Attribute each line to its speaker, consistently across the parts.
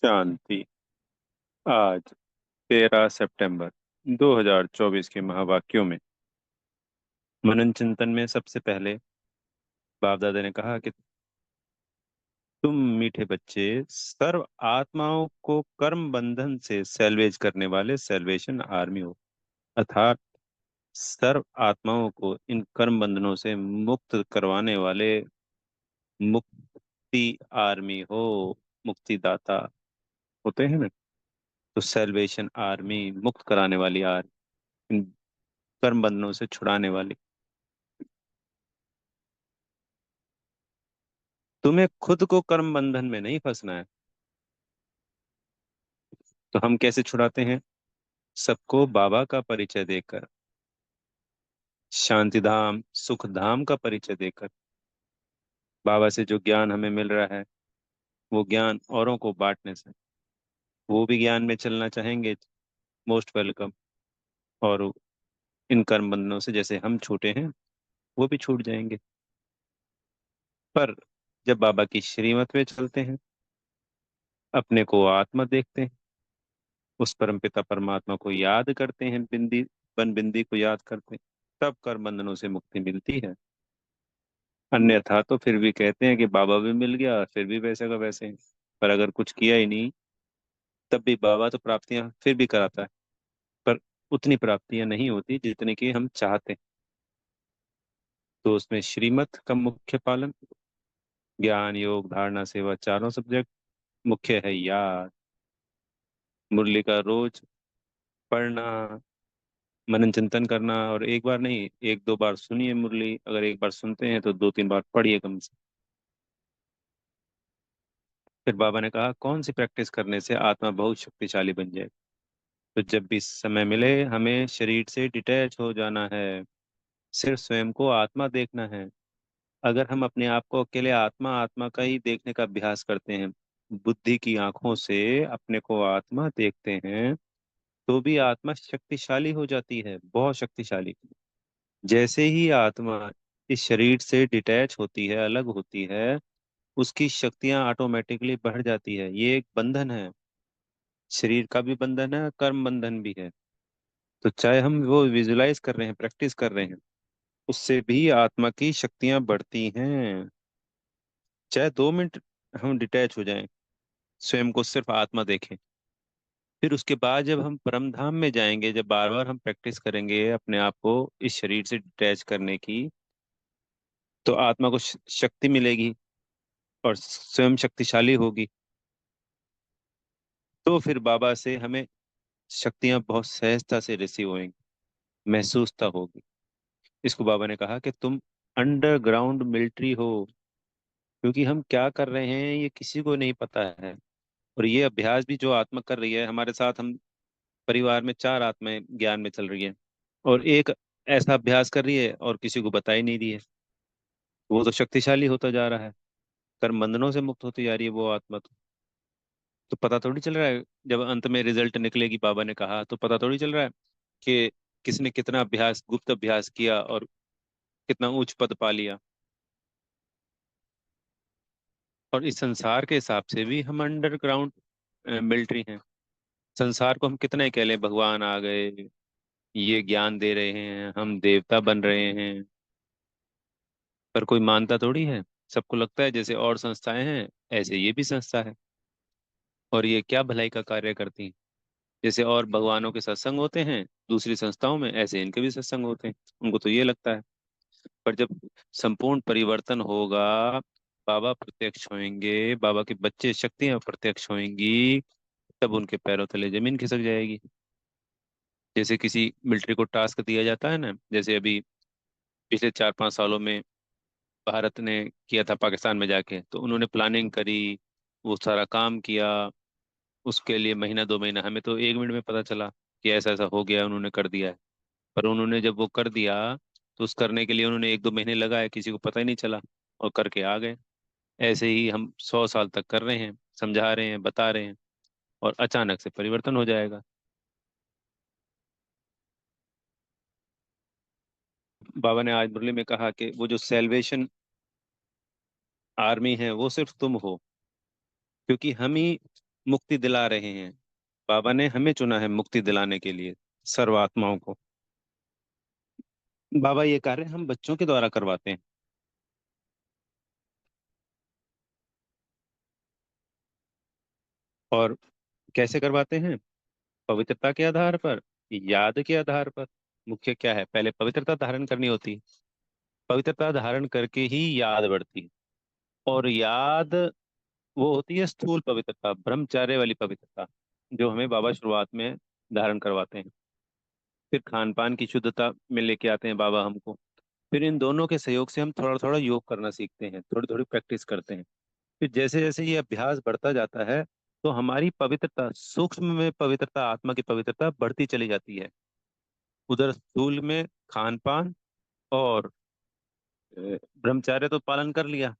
Speaker 1: शांति। आज 13 सितंबर 2024 के महावाक्यों में मनन चिंतन में सबसे पहले बाप दादा ने कहा कि तुम मीठे बच्चे सर्व आत्माओं को कर्म बंधन से सेल्वेज करने वाले सेल्वेशन आर्मी हो। अर्थात सर्व आत्माओं को इन कर्म बंधनों से मुक्त करवाने वाले मुक्ति आर्मी हो। मुक्तिदाता होते हैं ना, तो सेल्वेशन आर्मी मुक्त कराने वाली आर्मी, इन कर्म बंधनों से छुड़ाने वाली। तुम्हें खुद को कर्म बंधन में नहीं फंसना है। तो हम कैसे छुड़ाते हैं? सबको बाबा का परिचय देकर, शांति धाम सुख धाम का परिचय देकर। बाबा से जो ज्ञान हमें मिल रहा है वो ज्ञान औरों को बांटने से, वो भी ज्ञान में चलना चाहेंगे, मोस्ट वेलकम। और इन कर्म बंधनों से जैसे हम छूटे हैं वो भी छूट जाएंगे। पर जब बाबा की श्रीमत में चलते हैं, अपने को आत्मा देखते हैं, उस परमपिता परमात्मा को याद करते हैं, बिंदी बन बिंदी को याद करते हैं, तब कर्म बंधनों से मुक्ति मिलती है। अन्यथा तो फिर भी कहते हैं कि बाबा भी मिल गया, फिर भी वैसे का वैसे हैं। पर अगर कुछ किया ही नहीं, तब भी बाबा तो प्राप्तियां फिर भी कराता है, पर उतनी प्राप्तियां नहीं होती जितनी कि हम चाहते हैं। तो उसमें श्रीमत का मुख्य पालन, ज्ञान योग धारणा सेवा चारों सब्जेक्ट मुख्य है याद। मुरली का रोज पढ़ना, मनन चिंतन करना, और एक बार नहीं, एक दो बार सुनिए मुरली। अगर एक बार सुनते हैं तो दो तीन बार पढ़िए कम से। फिर बाबा ने कहा कौन सी प्रैक्टिस करने से आत्मा बहुत शक्तिशाली बन जाए। तो जब भी समय मिले हमें शरीर से डिटैच हो जाना है, सिर्फ स्वयं को आत्मा देखना है। अगर हम अपने आप को अकेले आत्मा आत्मा का ही देखने का अभ्यास करते हैं, बुद्धि की आंखों से अपने को आत्मा देखते हैं, तो भी आत्मा शक्तिशाली हो जाती है, बहुत शक्तिशाली। जैसे ही आत्मा इस शरीर से डिटैच होती है, अलग होती है, उसकी शक्तियां ऑटोमेटिकली बढ़ जाती है। ये एक बंधन है, शरीर का भी बंधन है, कर्म बंधन भी है। तो चाहे हम वो विजुलाइज कर रहे हैं, प्रैक्टिस कर रहे हैं, उससे भी आत्मा की शक्तियां बढ़ती हैं। चाहे 2 मिनट हम डिटैच हो जाएं, स्वयं को सिर्फ आत्मा देखें, फिर उसके बाद जब हम परम धाम में जाएंगे, जब बार बार हम प्रैक्टिस करेंगे अपने आप को इस शरीर से डिटैच करने की, तो आत्मा को शक्ति मिलेगी और स्वयं शक्तिशाली होगी। तो फिर बाबा से हमें शक्तियां बहुत सहजता से रिसीव होंगी, महसूसता होगी। इसको बाबा ने कहा कि तुम अंडरग्राउंड मिलिट्री हो, क्योंकि हम क्या कर रहे हैं ये किसी को नहीं पता है। और ये अभ्यास भी जो आत्मा कर रही है हमारे साथ, हम परिवार में 4 आत्माएं ज्ञान में चल रही है, और एक ऐसा अभ्यास कर रही है और किसी को बता ही नहीं रही है। वो तो शक्तिशाली होता जा रहा है, कर्म बंधनों से मुक्त होती जा रही है वो आत्मा। तो पता थोड़ी चल रहा है, जब अंत में रिजल्ट निकलेगी बाबा ने कहा, तो पता थोड़ी चल रहा है कि किसने कितना अभ्यास, गुप्त अभ्यास किया और कितना उच्च पद पा लिया। और इस संसार के हिसाब से भी हम अंडरग्राउंड मिलिट्री हैं। संसार को हम कितना ही कह लें भगवान आ गए, ये ज्ञान दे रहे हैं, हम देवता बन रहे हैं, पर कोई मानता थोड़ी है। सबको लगता है जैसे और संस्थाएं हैं ऐसे ये भी संस्था है, और ये क्या भलाई का कार्य करती हैं। जैसे और भगवानों के सत्संग होते हैं दूसरी संस्थाओं में, ऐसे इनके भी सत्संग होते हैं। उनको तो ये लगता है। पर जब संपूर्ण परिवर्तन होगा, बाबा प्रत्यक्ष होंगे, बाबा के बच्चे शक्तियां प्रत्यक्ष होंगी, तब उनके पैरों तले जमीन खिसक जाएगी। जैसे किसी मिलिट्री को टास्क दिया जाता है ना, जैसे अभी पिछले 4-5 सालों में भारत ने किया था पाकिस्तान में जाके, तो उन्होंने प्लानिंग करी, वो सारा काम किया। उसके लिए महीना 2 महीना, हमें तो 1 मिनट में पता चला कि ऐसा ऐसा हो गया, उन्होंने कर दिया है। पर उन्होंने जब वो कर दिया, तो उस करने के लिए उन्होंने 1-2 महीने लगाए, किसी को पता ही नहीं चला, और करके आ गए। ऐसे ही हम 100 साल तक कर रहे हैं, समझा रहे हैं, बता रहे हैं, और अचानक से परिवर्तन हो जाएगा। बाबा ने आज मुरली में कहा कि वो जो सेल्वेशन आर्मी है वो सिर्फ तुम हो, क्योंकि हम ही मुक्ति दिला रहे हैं। बाबा ने हमें चुना है मुक्ति दिलाने के लिए, सर्वात्माओं को। बाबा ये कार्य हम बच्चों के द्वारा करवाते हैं। और कैसे करवाते हैं? पवित्रता के आधार पर, याद के आधार पर। मुख्य क्या है, पहले पवित्रता धारण करनी होती है। पवित्रता धारण करके ही याद बढ़ती है। और याद वो होती है स्थूल पवित्रता, ब्रह्मचर्य वाली पवित्रता, जो हमें बाबा शुरुआत में धारण करवाते हैं। फिर खान पान की शुद्धता में लेके आते हैं बाबा हमको। फिर इन दोनों के सहयोग से हम थोड़ा थोड़ा योग करना सीखते हैं, थोड़ी थोड़ी प्रैक्टिस करते हैं। फिर जैसे जैसे ये अभ्यास बढ़ता जाता है, तो हमारी पवित्रता, सूक्ष्म में पवित्रता, आत्मा की पवित्रता बढ़ती चली जाती है। उधर स्थूल में खान पान और ब्रह्मचर्य तो पालन कर लिया,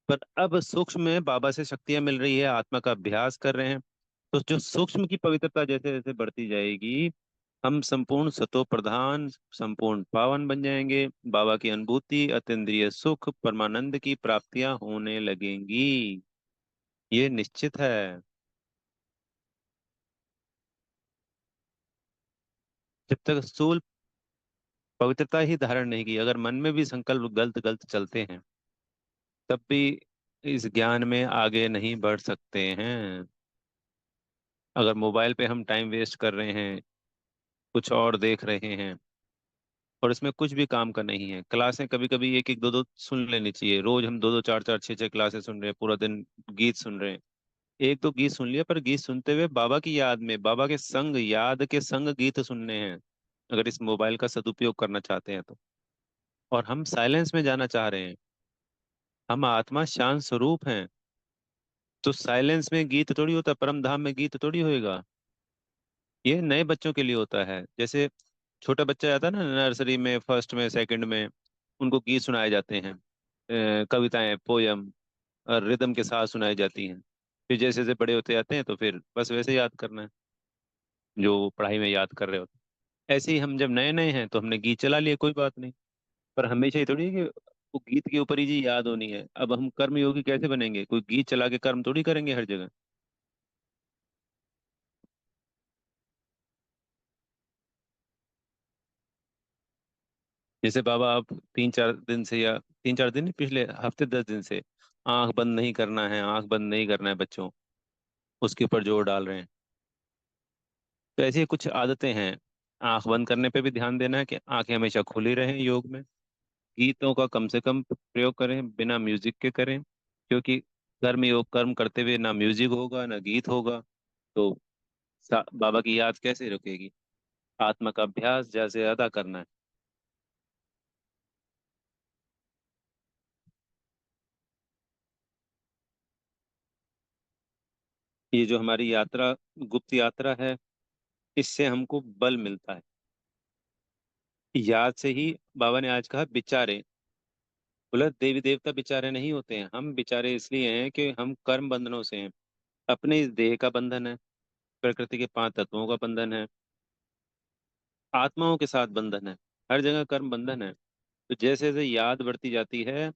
Speaker 1: पर अब सूक्ष्म में बाबा से शक्तियां मिल रही है, आत्मा का अभ्यास कर रहे हैं। तो जो सूक्ष्म की पवित्रता जैसे जैसे बढ़ती जाएगी, हम संपूर्ण सतो प्रधान, संपूर्ण पावन बन जाएंगे। बाबा की अनुभूति, अतीन्द्रिय सुख, परमानंद की प्राप्तियां होने लगेंगी। ये निश्चित है। जब तक स्थूल पवित्रता ही धारण नहीं की, अगर मन में भी संकल्प गलत गलत चलते हैं, तब भी इस ज्ञान में आगे नहीं बढ़ सकते हैं। अगर मोबाइल पे हम टाइम वेस्ट कर रहे हैं, कुछ और देख रहे हैं, और इसमें कुछ भी काम का नहीं है। क्लासें कभी कभी एक एक दो दो सुन लेनी चाहिए। रोज हम दो दो चार चार छह छह क्लासें सुन रहे हैं, पूरा दिन गीत सुन रहे हैं। एक तो गीत सुन लिया, पर गीत सुनते हुए बाबा की याद में, बाबा के संग, याद के संग गीत सुनने हैं, अगर इस मोबाइल का सदुपयोग करना चाहते हैं तो। और हम साइलेंस में जाना चाह रहे हैं। हम आत्मा शांत स्वरूप हैं। तो साइलेंस में गीत थोड़ी होता, परम धाम में गीत थोड़ी होएगा। ये नए बच्चों के लिए होता है। जैसे छोटा बच्चा जाता है ना नर्सरी में, फर्स्ट में, सेकंड में, उनको गीत सुनाए जाते हैं, कविताएं, पोयम, और रिदम के साथ सुनाई जाती हैं। फिर जैसे जैसे बड़े होते जाते हैं, तो फिर बस वैसे याद करना है जो पढ़ाई में याद कर रहे होते हैं। ऐसे ही हम जब नए नए हैं, तो हमने गीत चला लिए, कोई बात नहीं। पर हमेशा ही थोड़ी है कि वो गीत के ऊपर ही जी याद होनी है। अब हम कर्म योगी कैसे बनेंगे? कोई गीत चला के कर्म थोड़ी करेंगे हर जगह। जैसे बाबा अब 3 4 दिन से, या 3 4 दिन नहीं, पिछले हफ्ते 10 दिन से आंख बंद नहीं करना है, आंख बंद नहीं करना है बच्चों, उसके ऊपर जोर डाल रहे हैं। तो ऐसी कुछ आदतें हैं। आंख बंद करने पे भी ध्यान देना है कि आंखें हमेशा खुली रहें योग में। गीतों का कम से कम प्रयोग करें, बिना म्यूजिक के करें। क्योंकि कर्म योग, कर्म करते हुए ना म्यूजिक होगा ना गीत होगा, तो बाबा की याद कैसे रुकेगी? आत्मा का अभ्यास ज्यादा से ज्यादा करना है। ये जो हमारी यात्रा, गुप्त यात्रा है, इससे हमको बल मिलता है। याद से ही बाबा ने आज कहा विचारे। बोला देवी देवता बेचारे नहीं होते हैं, हम बेचारे इसलिए हैं कि हम कर्म बंधनों से हैं। अपने इस देह का बंधन है, प्रकृति के 5 तत्वों का बंधन है, आत्माओं के साथ बंधन है, हर जगह कर्म बंधन है। तो जैसे जैसे याद बढ़ती जाती है,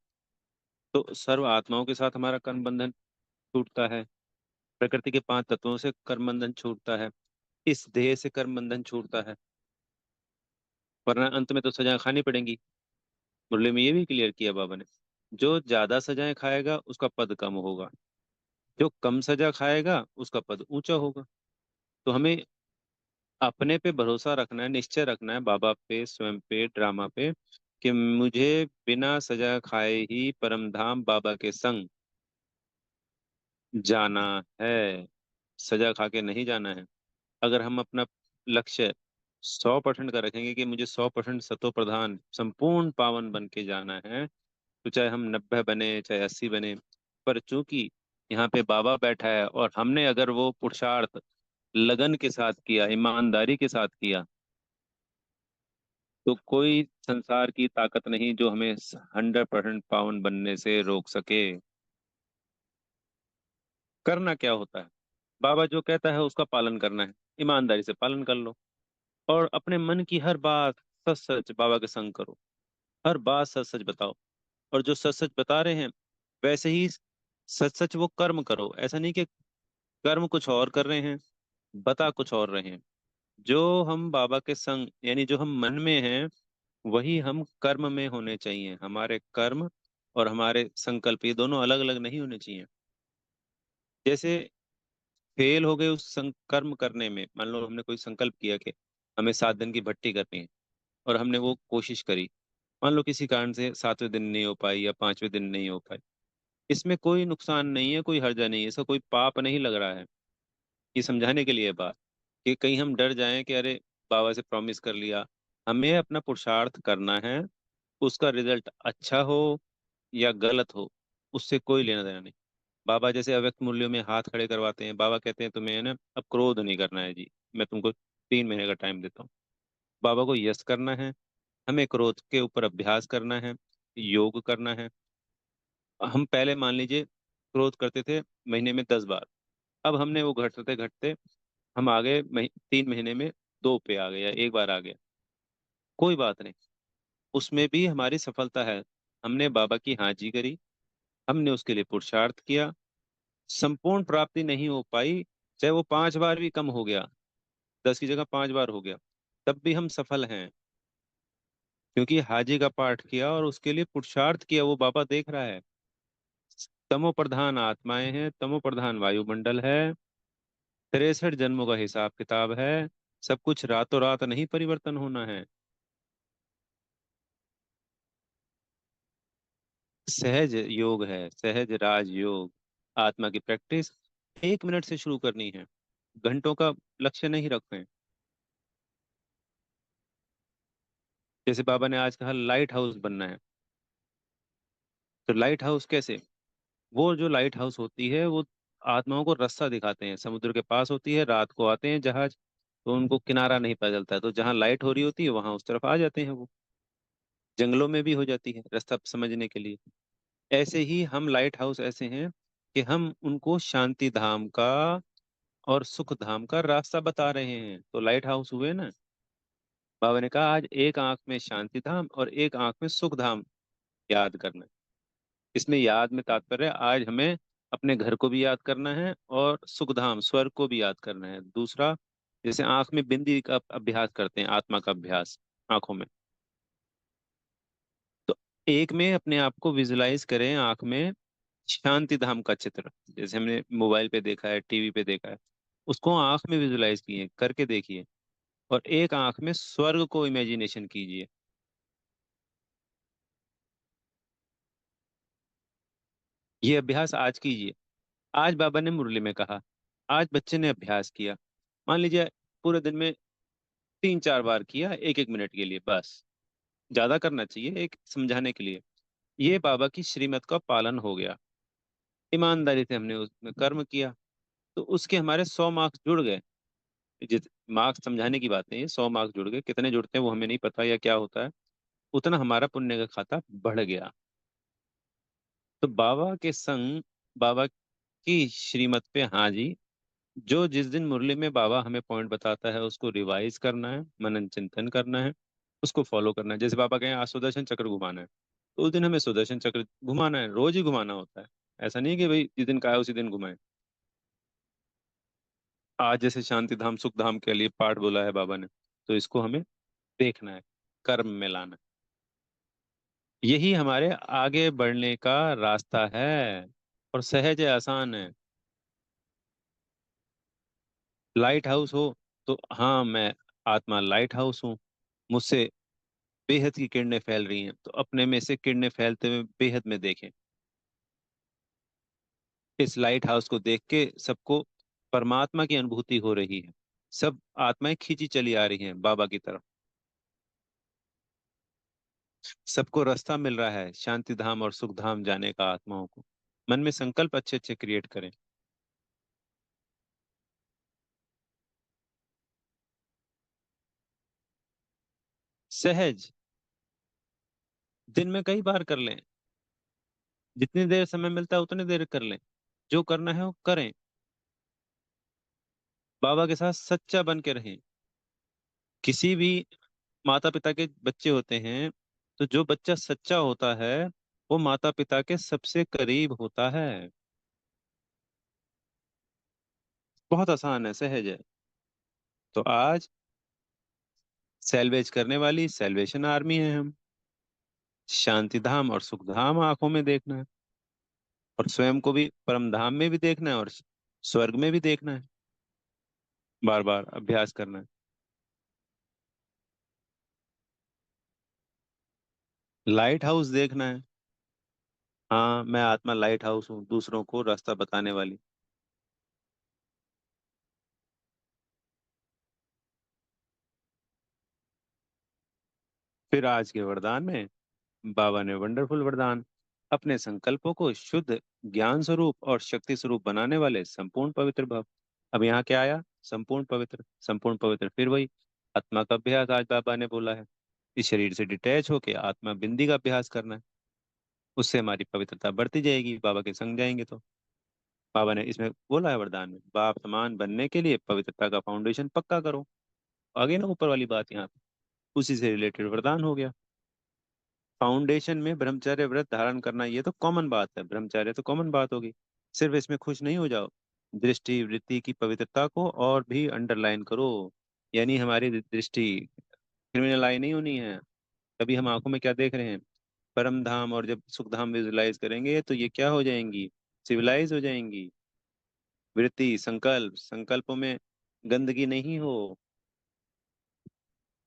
Speaker 1: तो सर्व आत्माओं के साथ हमारा कर्म बंधन छूटता है। प्रकृति के 5 तत्वों से कर्म बंधन छूटता है। इस देह से कर्म बंधन छूटता है। वरना अंत में तो सजा खानी पड़ेंगी। मुरली में ये भी क्लियर किया बाबा ने, जो ज्यादा सजाएं खाएगा उसका पद कम होगा, जो कम सजा खाएगा उसका पद ऊंचा होगा। तो हमें अपने पे भरोसा रखना है, निश्चय रखना है, बाबा पे, स्वयं पे, ड्रामा पे, कि मुझे बिना सजा खाए ही परम धाम बाबा के संग जाना है। सजा खा के नहीं जाना है। अगर हम अपना लक्ष्य 100% का रखेंगे कि मुझे 100% सतो प्रधान, संपूर्ण पावन बन के जाना है, तो चाहे हम 90 बने, चाहे 80 बने, पर चूंकि यहाँ पे बाबा बैठा है, और हमने अगर वो पुरुषार्थ लगन के साथ किया, ईमानदारी के साथ किया, तो कोई संसार की ताकत नहीं जो हमें 100% पावन बनने से रोक सके। करना क्या होता है? बाबा जो कहता है उसका पालन करना है। ईमानदारी से पालन कर लो, और अपने मन की हर बात सच सच बाबा के संग करो। हर बात सच सच बताओ। और जो सच सच बता रहे हैं, वैसे ही सच सच वो कर्म करो। ऐसा नहीं कि कर्म कुछ और कर रहे हैं, बता कुछ और रहे हैं। जो हम बाबा के संग, यानी जो हम मन में हैं, वही हम कर्म में होने चाहिए। हमारे कर्म और हमारे संकल्प ये दोनों अलग अलग नहीं होने चाहिए। जैसे फेल हो गए उस कर्म करने में, मान लो हमने कोई संकल्प किया कि हमें 7 दिन की भट्टी करनी है, और हमने वो कोशिश करी, मान लो किसी कारण से 7वें दिन नहीं हो पाई या 5वें दिन नहीं हो पाई, इसमें कोई नुकसान नहीं है, कोई हर्जा नहीं है, इसका कोई पाप नहीं लग रहा है। ये समझाने के लिए बात, कि कहीं हम डर जाएं कि अरे बाबा से प्रॉमिस कर लिया। हमें अपना पुरुषार्थ करना है, उसका रिजल्ट अच्छा हो या गलत हो, उससे कोई लेना देना नहीं। बाबा जैसे अव्यक्त मूल्यों में हाथ खड़े करवाते हैं, बाबा कहते हैं तुम्हें ना अब क्रोध नहीं करना है जी, मैं तुमको 3 महीने का टाइम देता हूँ। बाबा को यस करना है, हमें क्रोध के ऊपर अभ्यास करना है, योग करना है। हम पहले मान लीजिए क्रोध करते थे महीने में 10 बार, अब हमने वो घटते घटते हम आ गए 3 महीने में 2 पे आ गए या 1 बार आ गया, कोई बात नहीं। उसमें भी हमारी सफलता है। हमने बाबा की हाजी करी, हमने उसके लिए पुरुषार्थ किया। संपूर्ण प्राप्ति नहीं हो पाई, चाहे वो 5 बार भी कम हो गया, 10 की जगह 5 बार हो गया, तब भी हम सफल हैं। क्योंकि हाजी का पाठ किया और उसके लिए पुरुषार्थ किया, वो बाबा देख रहा है। तमो प्रधान आत्माएं हैं, तमो प्रधान वायुमंडल है, 63 जन्मों का हिसाब किताब है। सब कुछ रातों रात नहीं परिवर्तन होना है। सहज योग है, सहज राज योग। आत्मा की प्रैक्टिस 1 मिनट से शुरू करनी है, घंटों का लक्ष्य नहीं रखें। जैसे बाबा ने आज कहा लाइट हाउस बनना है, तो लाइट हाउस कैसे? वो जो लाइट हाउस होती है वो आत्माओं को रास्ता दिखाते हैं। समुद्र के पास होती है, रात को आते हैं जहाज, तो उनको किनारा नहीं पता चलता है, तो जहाँ लाइट हो रही होती है वहां उस तरफ आ जाते हैं वो। जंगलों में भी हो जाती है रास्ता समझने के लिए। ऐसे ही हम लाइट हाउस ऐसे हैं कि हम उनको शांति धाम का और सुख धाम का रास्ता बता रहे हैं, तो लाइट हाउस हुए ना। बाबा ने कहा आज एक आंख में शांति धाम और एक आंख में सुख धाम याद करना है। इसमें याद में तात्पर्य आज हमें अपने घर को भी याद करना है और सुखधाम स्वर्ग को भी याद करना है। दूसरा, जैसे आंख में बिंदी का अभ्यास करते हैं, आत्मा का अभ्यास आंखों में, तो एक में अपने आप को विजुलाइज करें आंख में शांति धाम का चित्र, जैसे हमने मोबाइल पे देखा है, टीवी पे देखा है, उसको आंख में विजुलाइज किए करके देखिए। और एक आंख में स्वर्ग को इमेजिनेशन कीजिए। ये अभ्यास आज कीजिए। आज बाबा ने मुरली में कहा, आज बच्चे ने अभ्यास किया, मान लीजिए पूरे दिन में 3 4 बार किया, 1 1 मिनट के लिए बस। ज्यादा करना चाहिए एक समझाने के लिए। ये बाबा की श्रीमत का पालन हो गया, ईमानदारी से हमने उसमें कर्म किया, तो उसके हमारे 100 मार्क्स जुड़ गए। जित मार्क्स समझाने की बात नहीं है, 100 मार्क्स जुड़ गए, कितने जुड़ते हैं वो हमें नहीं पता या क्या होता है, उतना हमारा पुण्य का खाता बढ़ गया। तो बाबा के संग, बाबा की श्रीमत पे हाँ जी, जो जिस दिन मुरली में बाबा हमें पॉइंट बताता है उसको रिवाइज करना है, मनन चिंतन करना है, उसको फॉलो करना है। जैसे बाबा कहें आज सुदर्शन चक्र घुमाना है, तो उस दिन हमें सुदर्शन चक्र घुमाना है, रोज ही घुमाना होता है। ऐसा नहीं कि भाई जिस दिन कहा है उसी दिन घुमाए। आज जैसे शांति धाम सुख धाम के लिए पाठ बोला है बाबा ने, तो इसको हमें देखना है, कर्म में लाना है। यही हमारे आगे बढ़ने का रास्ता है, और सहज है, आसान है। लाइट हाउस हो, तो हाँ मैं आत्मा लाइट हाउस हूँ, मुझसे बेहद की किरणें फैल रही हैं, तो अपने में से किरणें फैलते हुए बेहद में देखें। इस लाइट हाउस को देख के सबको परमात्मा की अनुभूति हो रही है, सब आत्माएं खींची चली आ रही हैं बाबा की तरफ, सबको रास्ता मिल रहा है शांति धाम और सुख धाम जाने का। आत्माओं को मन में संकल्प अच्छे अच्छे क्रिएट करें। सहज, दिन में कई बार कर लें, जितनी देर समय मिलता है उतनी देर कर लें, जो करना है वो करें। बाबा के साथ सच्चा बन के रहें। किसी भी माता पिता के बच्चे होते हैं, तो जो बच्चा सच्चा होता है वो माता पिता के सबसे करीब होता है। बहुत आसान है, सहज है। तो आज सैल्वेज करने वाली सैल्वेशन आर्मी है हम। शांति धाम और सुख धाम आंखों में देखना है, और स्वयं को भी परम धाम में भी देखना है और स्वर्ग में भी देखना है। बार बार अभ्यास करना है। लाइट हाउस देखना है। हाँ, मैं आत्मा लाइट हाउस हूँ, दूसरों को रास्ता बताने वाली। फिर आज के वरदान में बाबा ने वंडरफुल वरदान: अपने संकल्पों को शुद्ध ज्ञान स्वरूप और शक्ति स्वरूप बनाने वाले संपूर्ण पवित्र भव। अब यहाँ क्या आया? संपूर्ण पवित्र, संपूर्ण पवित्र, फिर वही आत्मा का अभ्यास आज बाबा ने बोला है। इस शरीर से डिटैच होके आत्मा बिंदी का अभ्यास करना है। उससे हमारी पवित्रता बढ़ती जाएगी, बाबा के संग जाएंगे तो। बाबा ने इसमें बोला है वरदान में, बाप समान बनने के लिए पवित्रता का फाउंडेशन पक्का करो। आगे ना ऊपर वाली बात यहाँ पे, उसी से रिलेटेड वरदान हो गया। फाउंडेशन में ब्रह्मचर्य व्रत धारण करना, ये तो कॉमन बात है, ब्रह्मचर्य तो कॉमन बात होगी। सिर्फ इसमें खुश नहीं हो जाओ, दृष्टि वृत्ति की पवित्रता को और भी अंडरलाइन करो। यानी हमारी दृष्टि क्रिमिनल आई नहीं होनी है। तभी हम आंखों में क्या देख रहे हैं? परम धाम। और जब सुख धाम विजुलाइज करेंगे तो ये क्या हो जाएंगी? सिविलाइज हो जाएंगी। वृत्ति संकल्प, संकल्पों में गंदगी नहीं हो।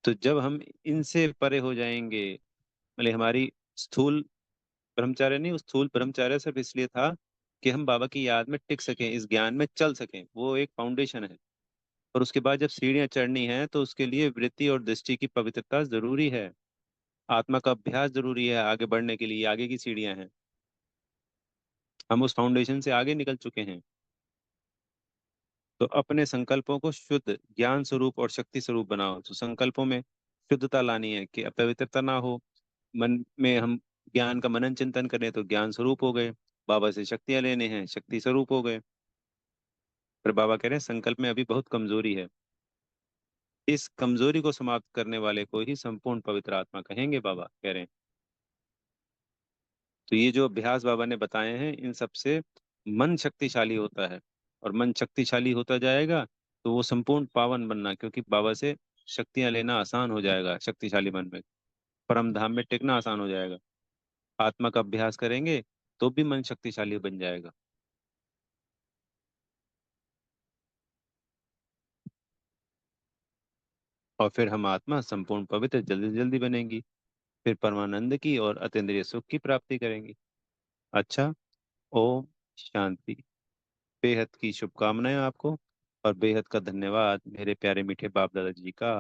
Speaker 1: तो जब हम इनसे परे हो जाएंगे, मतलब हमारी स्थूल ब्रह्मचार्य नहीं, उस स्थूल ब्रह्मचार्य सिर्फ इसलिए था कि हम बाबा की याद में टिक सकें, इस ज्ञान में चल सकें, वो एक फाउंडेशन है। और उसके बाद जब सीढ़ियां चढ़नी है तो उसके लिए वृत्ति और दृष्टि की पवित्रता जरूरी है। आत्मा का अभ्यास जरूरी है आगे बढ़ने के लिए, ये आगे की सीढ़ियां हैं। हम उस फाउंडेशन से आगे निकल चुके हैं। तो अपने संकल्पों को शुद्ध ज्ञान स्वरूप और शक्ति स्वरूप बनाओ। तो संकल्पों में शुद्धता लानी है कि अपवित्रता ना हो। मन में हम ज्ञान का मनन चिंतन करें तो ज्ञान स्वरूप हो गए। बाबा से शक्तियां लेने हैं, शक्ति स्वरूप हो गए। पर बाबा कह रहे हैं संकल्प में अभी बहुत कमजोरी है। इस कमजोरी को समाप्त करने वाले को ही संपूर्ण पवित्र आत्मा कहेंगे, बाबा कह रहे हैं। तो ये जो अभ्यास बाबा ने बताए हैं, इन सब से मन शक्तिशाली होता है। और मन शक्तिशाली होता जाएगा तो वो संपूर्ण पावन बनना, क्योंकि बाबा से शक्तियां लेना आसान हो जाएगा। शक्तिशाली मन में परम धाम में टिकना आसान हो जाएगा। आत्मा का अभ्यास करेंगे तो भी मन शक्तिशाली बन जाएगा। और फिर हम आत्मा संपूर्ण पवित्र जल्दी जल्दी बनेंगी। फिर परमानंद की और अतीन्द्रिय सुख की प्राप्ति करेंगी। अच्छा। ओम शांति। बेहद की शुभकामनाएं आपको। और बेहद का धन्यवाद मेरे प्यारे मीठे बाप दादा जी का।